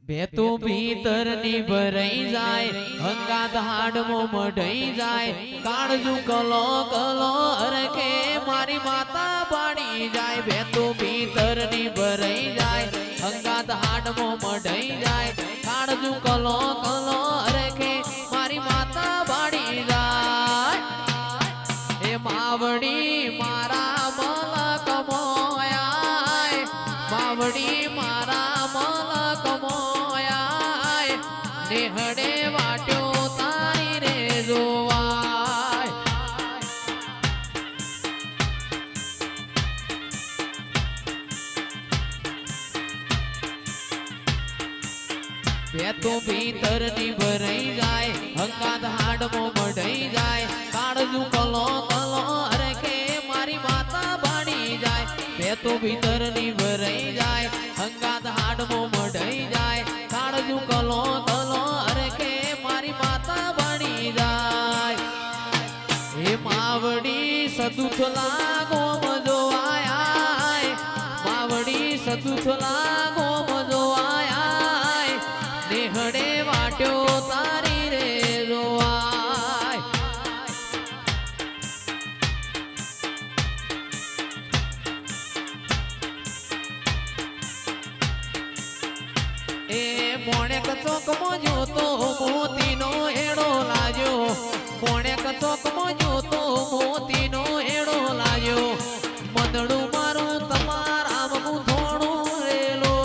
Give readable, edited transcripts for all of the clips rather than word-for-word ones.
બેતો ભીતર ની ભરાઈ જાય હંગાત હાડમો મઢાઈ જાય કાળજુ કલો કલો અરખે મારી માતા બાળી જાય બેતો ભીતર ની ભરાઈ જાય હંગાત હાડમો મઢાઈ જાય કાળજુ કલો કલો અરખે મારી માતા બાળી જાય એ માવડી મારા મલક મોયા માવડી મારા મલક મોયા નેહડે વાટ્યો તારી રે જોવાય બેતો ભીતર ની ભરાઈ જાય હંગાત હાડમો મઢાઈ જાય કાળજુ કલો કલો અરખે મારી માતા બાળી જાય બેતો ભીતર ની ભરાઈ જાય હંગાત હાડમો મઢાઈ જાય કાળજુ કલો કલો અરખે મારી માતા બાળી જાય હે માવડી સદુથલા ગોમ જોવાય માવડી સદુથલા ગોમ જોવાય નેહડે વાટ્યો તારી રે જોવાય એ મોણેક ચોકમાં જોતો મોતીનો એડો લાગ્યો મોણેક ચોકમાં જોતો મોતીનો એડો લાગ્યો મંદડું મારું તમારા મગું થોડું રેલો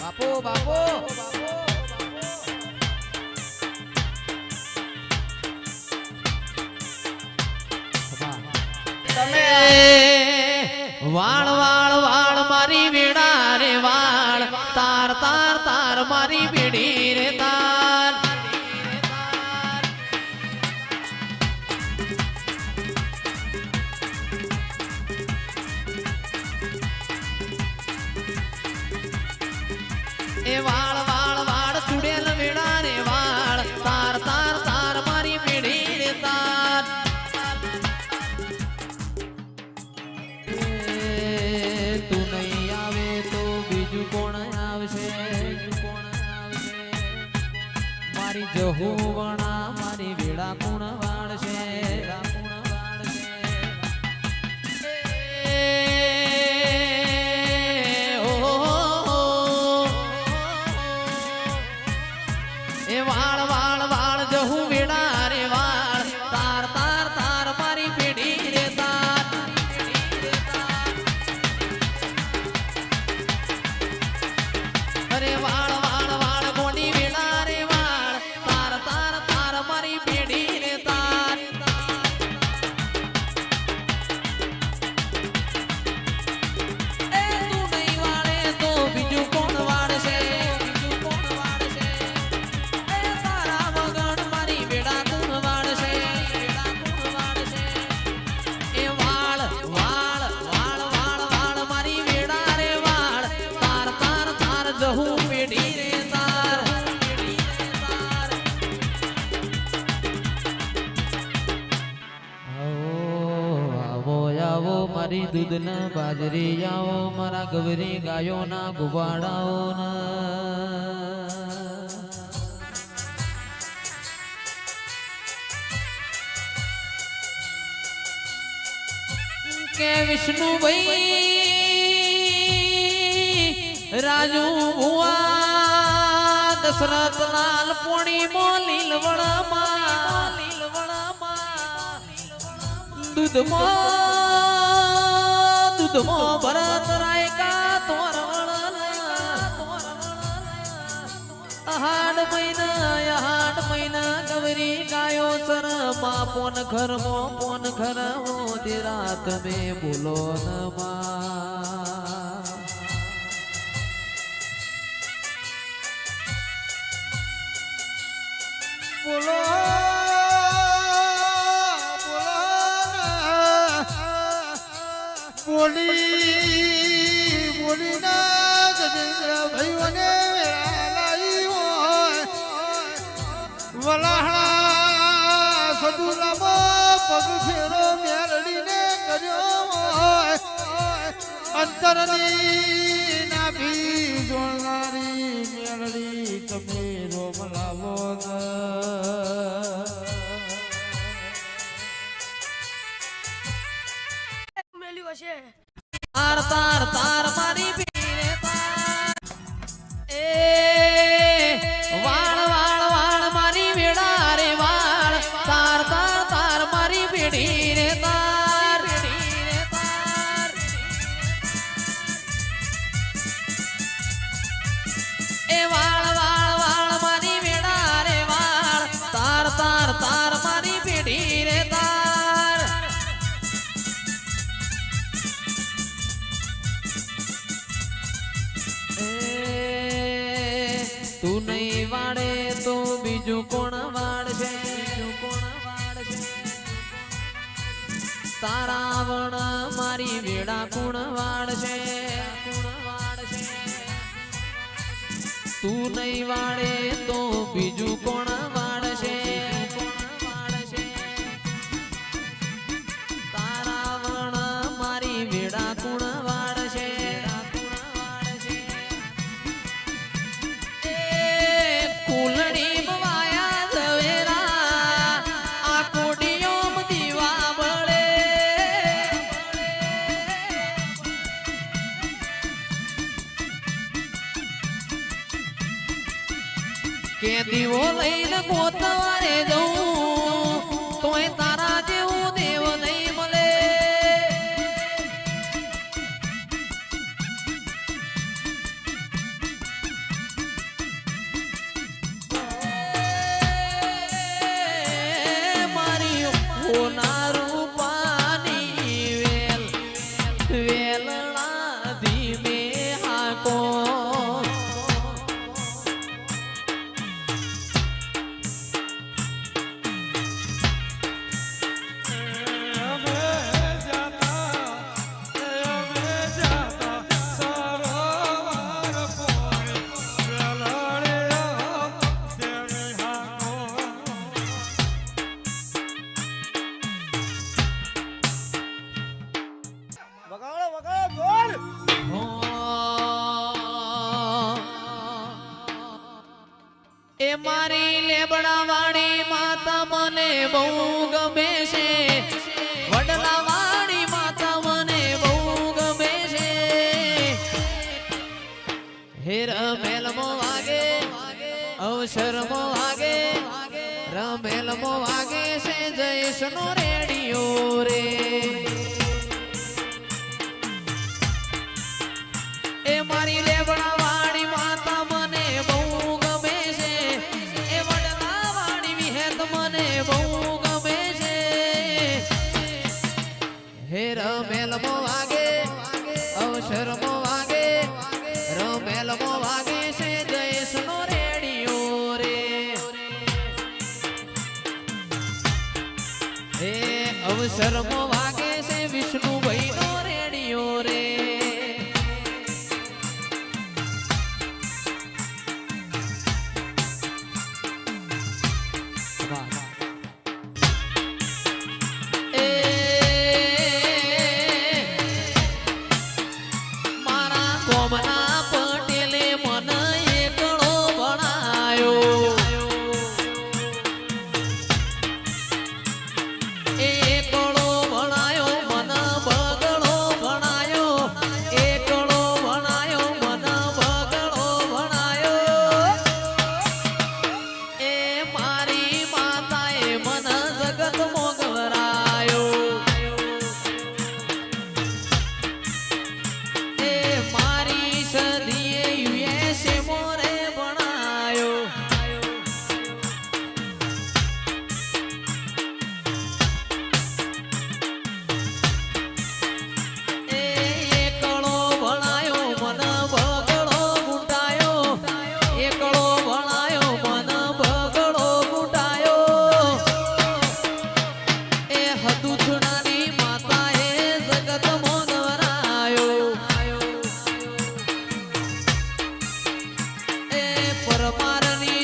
બાપો બાપો વાળ વાળ વાળ મારી વીણા રે વાળ તાર તાર તાર મારી વીડી રે તાર એ વાળ વાળ વાળ ચુડેલ વીણા રે વાળ તાર તાર તાર મારી વીડી રે તાર તું નહીં આવે તો બીજું કોણ આવશે મારી જહુવણા મારી વેળા કોણ વાળશે એ વાળ વાળ વાળ જહુ વેળા રે વાળ તાર તાર તાર મારી પેઢી રે તાર અરે વાળ વાળ વાળ ગોડી વેળા રે વાળ તાર તાર તાર મારી પેઢી રે તાર એ તું નહીં વાળે તો બીજું કોણ વાળશે બીજું કોણ વાળશે એ તારા વગર મારી વેળા કોણ વાળશે વેળા કોણ વાળશે એ વાળ વાળ વાળ વાળ વાળ મારી વેળા રે વાળ તાર તાર તાર જહુ પેઢી રે તાર આવો આવો મારી દૂધના બાજરી આવો મારા ગવરી ગાયોના ગુબાડાઓ કે વિષ્ણુભાઈ રાજુ ભુવા દશરથ લાલ પોણી મો લીલવણમાં દૂધમાં ભરત રાયકા તોરણ હાડ મહિના ગવરી ગાયો સર માં પોન ઘર દિરા તમે બોલો ન માં બોલો બોલી ના ગજેન્દ્ર ભાઈઓને વેળા લાવી હોય વલાહણા સદુરામાં પગ ફેરો મેરડીને કર્યો અંતરની નાભી જોડનારી મેરડી તમે રોમ લાવો મેલ્યું હશે તાર તાર તાર મારી પીરે તાર એ વાળ વાળ વાળ મારી વેડા રે વાળ તાર તાર તાર મારી પીડી રે તાર એ વાળ વાળ વાળ મારી વેડા રે વાળ તાર તાર તાર મારી પીડી રે તાર તું નહીં વાળે તો બીજું કોણ વાળશે તારા વણ મારી વેડા કોણ વાળશે તું નહીં વાળે તો બીજું કોણ વાળશે તારા વણ મારી વેડા કોણ વાળશે કે દીવો લઈને ગોતવારે જવું તોય તારા જેવું દેવ નહીં મળે મારી હોના રૂપાની વેલ વેલણા ધીમે હાકો એ મારી લેબડા વાળી માતા મને બહુ ગમે છે વડલા વાળી માતા મને બહુ ગમે છે હે રમેલમો વાગે અવસરમો વાગે રમેલમો વાગે છે જયેશનો રેડિયો રે એ મારી લેબડા વાળી માતા મને બહુ ગમે છે એ વડલા વાળી વિહેત મને બહુ ગમે છે હે રમેલમો વાગે અવસરમો વાગે રમેલમો વાગે છે જયેશનો રેડિયો રે હે અવસરમો વાગે છે વિષ્ણુભાઈનો રેડિયો રે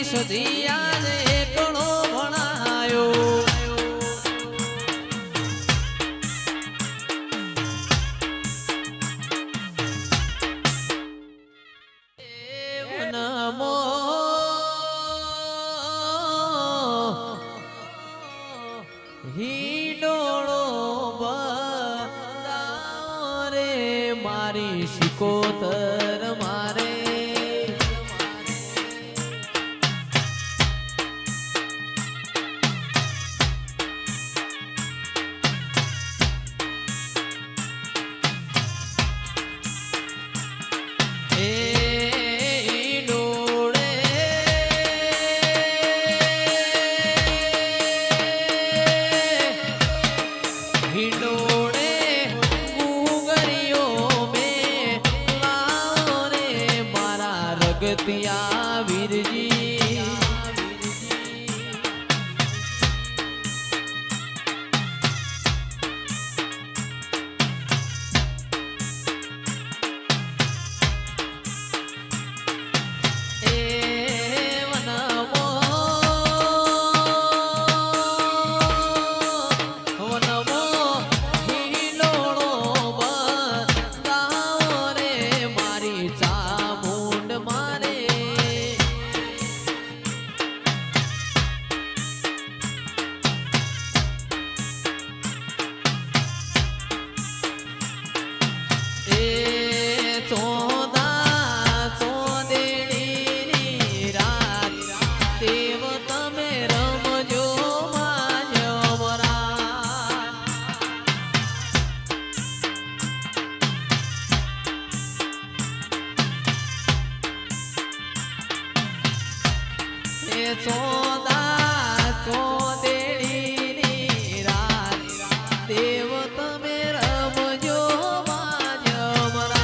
સધિયા એકડો મારી શિકોતર મારે પિયા વીરજી એ વનમો હિલોળો બંધાવો રે મારી ચામુંડ મારે દેવ તમે રમજો માજમરાત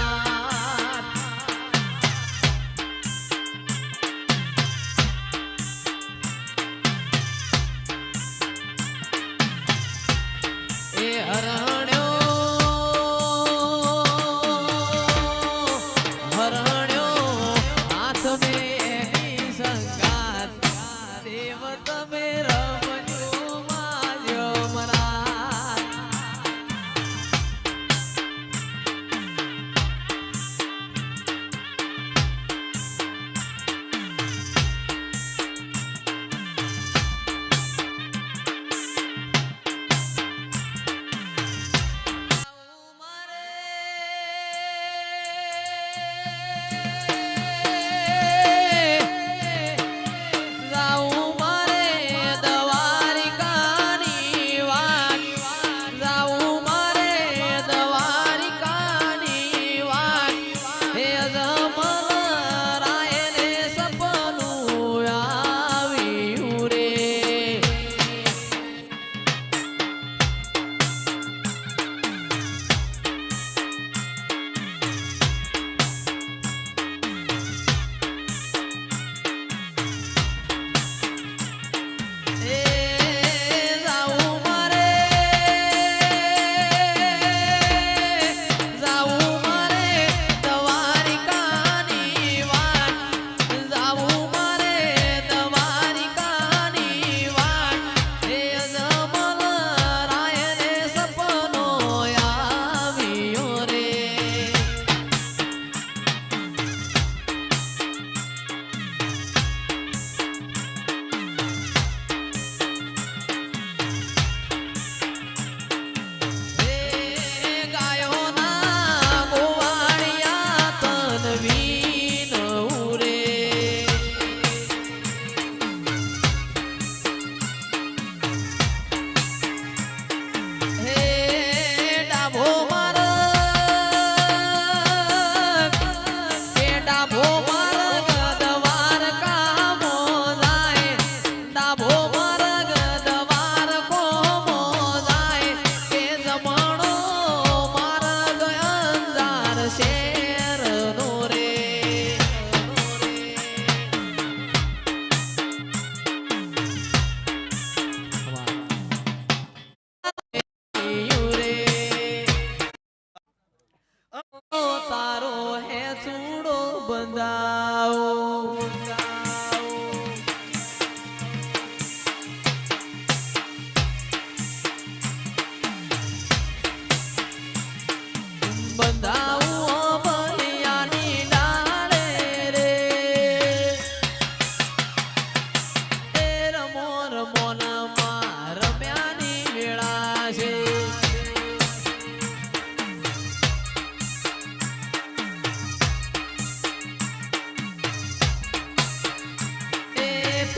એ હરણ્યો હાથ મેં સંગાત દેવ તમે રમજો માજમરાત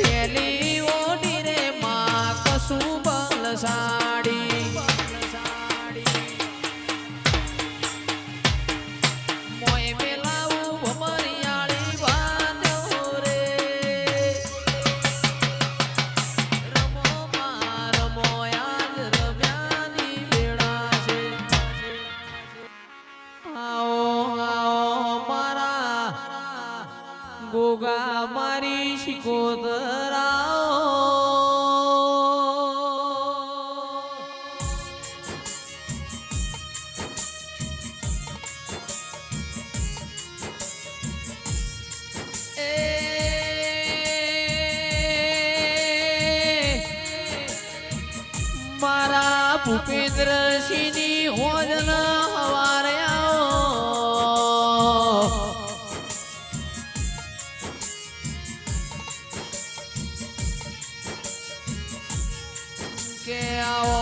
પેલી ઓડી રે માં કશું બલસાડી મોય મેલાવું ભમરિયાળી વાદ્યો રે રમો માં રમો યાદ રમ્યાની વેળા છે આવો આવો મારા ગોગા મારી શિકોતરાઓ મારા ભૂપેન્દ્રસિંહની હોજન હવારે આવો કે આવો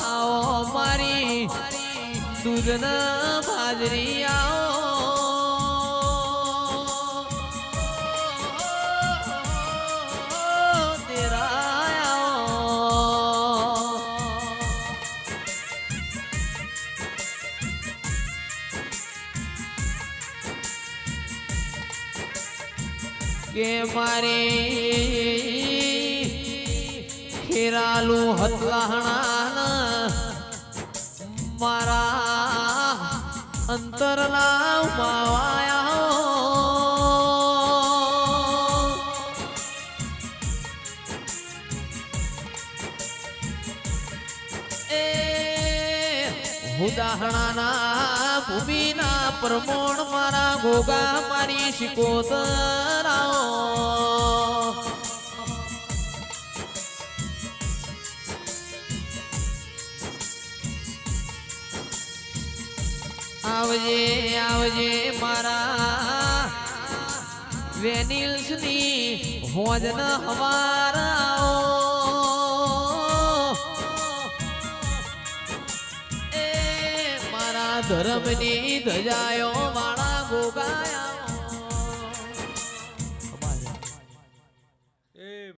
આવો મારી દૂધના બાજરી આવો તેરા આવો કે મારી ખેરાલુ હતલાહણા મારા અંતરના માવાયા એ ઉદાહરણના ભૂમિના પ્રમોણ મારા ગોગા મારી શિકોતરાઓ આવજે આવજે મારા વેનિલ્સની હોજન હવારાઓ એ મારા ધર્મની ધજાયો વાળા ગોગાયા